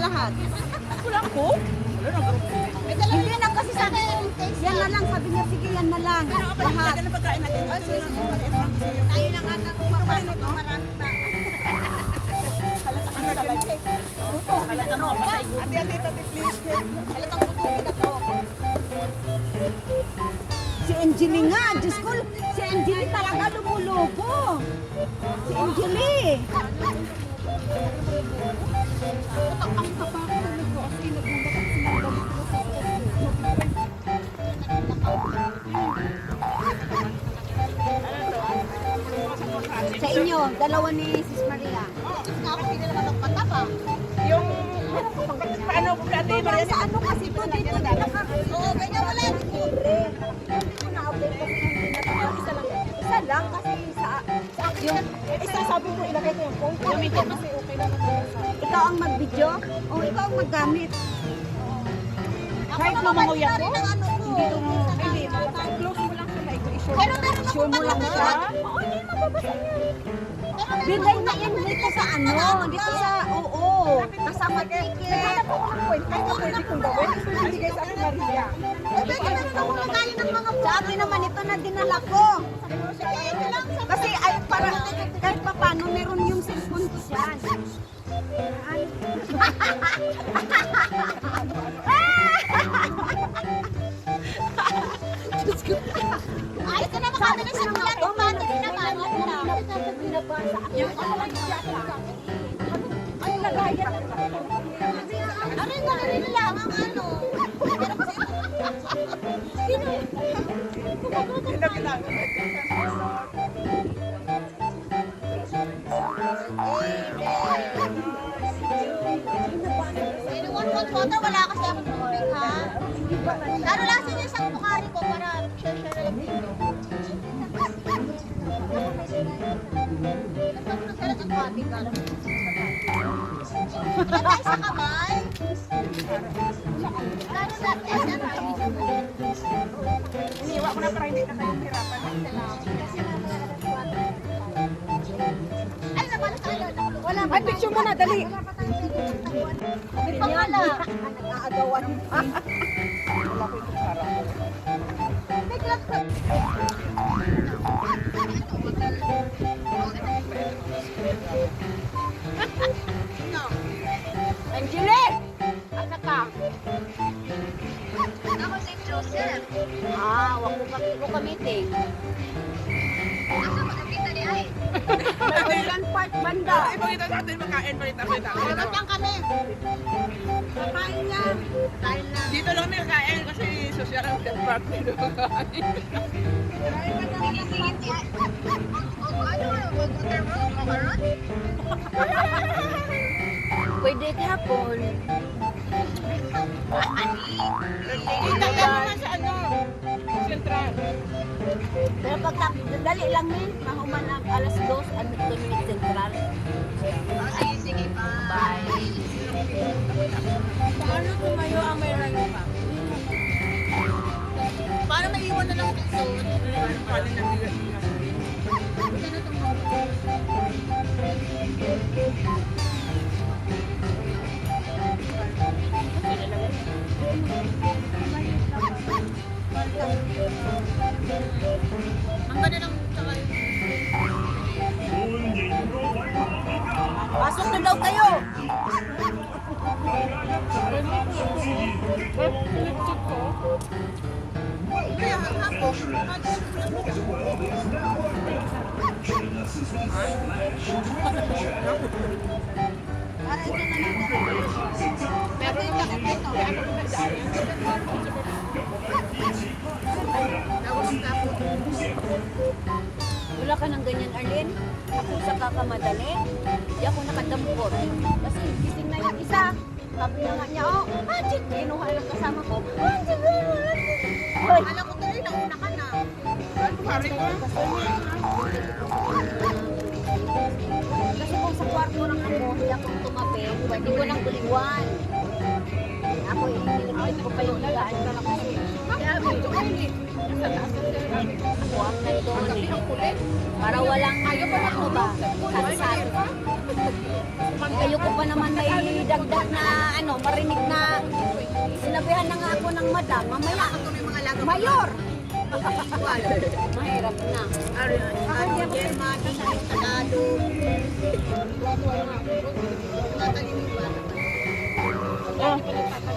lahat. Kulang ko? Hindi na kasi sabi ko, yan na lang. Sabi niya, sige, yan na lang. Lahat. Ano pagkain natin? Tayo na nga nang papasok ng marami pa. Halata mo, patay ko. Ate, please. Halatang butupin na to. Si Angeli nga, Diyos ko, si Angeli talaga lumulubo. Si Angeli. Ang kapag talaga kasi nagulat at sinagalit ko sa sa inyo, dalawa ni Sis Maria. Ako hindi naman ang mataba. Yung, paano po ate Maria? Sa ano kasi to, dito na naka... Oo, ganyan wala. Libre. Hindi ko na-update kasi hindi na isa lang. Isa lang kasi sa yung... Isa sabi ko ilagay ko yung phone ko. Gamitin kasi okay naman sa Ikaw ang mag-video o ikaw ang maggamit. Kahit lumangoy ako, Hindi lumangoy. Hindi, close mo lang sila. Pero meron Show mo lang siya. Oo, hindi mababasa niya. Bigay na yan dito sa ano, dito sa, oo, kasama ticket. Naghanap ako ng point. Kahit na pwede kong gawin. Pwede bigay sa Ate Maria. Pwede na ako nagkain ng mga sabi naman ito na dinala ko. Kasi ay para kahit pa paano meron yung cellphone ko dyan. Ay, ito naman kami na simulan. Battery naman. Yung ano lang siya. Ay, lagayan. Arin lang ang ano. Pero kasi One photo, wala kasi akong tubig ha. Lalo lang sa isang bukari ko para share-share na lang dito. Nagsasalat ang bati ka. Matay sa kamay. Lalo lang sa Iniiwa ko na para hindi na kayo hirapan. ay, naman tayo. Wala Ay, picture mo na, dali. May pangala. Nag-aagawan pa. Wala ko itong sarap. Angeli! Asa ka? Ako si Joseph. Wag mo kamiting. Asa mo nakita ni Ay? Maryland Park banda. Ipakita natin makain. Pakita. Lang kami. Kakain lang. Kain lang. Dito lang kami kakain kasi social ang park dito. Pwede hapon. Kita ka naman sa ano? Central. Pero pag dali lang eh, mahuman ang alas 2, ano ito ni Central. Sige, sige, bye. Paano tumayo ang may rayo pa? Para maiwan na lang dito. Paano nag-iwas? Ang ganda ng tsaka pasok na daw kayo. Kaya ang hapon. Para ito na lang. Pero yung lakit dito, ano kung nagdaan yan? Wala ka ng ganyan, Arlene. Ako sa kakamadali. Di ako nakadampot. Kasi gising na yung isa. Sabi na nga niya, Anjit! Kinuha lang kasama ko. Anjit! Hoy! Alam ko tuloy, nauna ka na. Pare ko. Kasi kung sa kwarto lang ako, hindi akong tumabi, pwede ko lang tuliwan. Ako, iniligpit ko pa yung higaan ko na kasi. Kaya medyo hindi. Sa taas ng namin. Ako ang nandun Ang gabi eh. ang kulit. Para walang, ano ba, Ay, kalsat. pa. Ayoko pa naman may dagdag na ano, marinig na sinabihan na nga ako ng madam, mamaya, mayor! Mahirap na. Ano, Germano, sa Estado. Oh.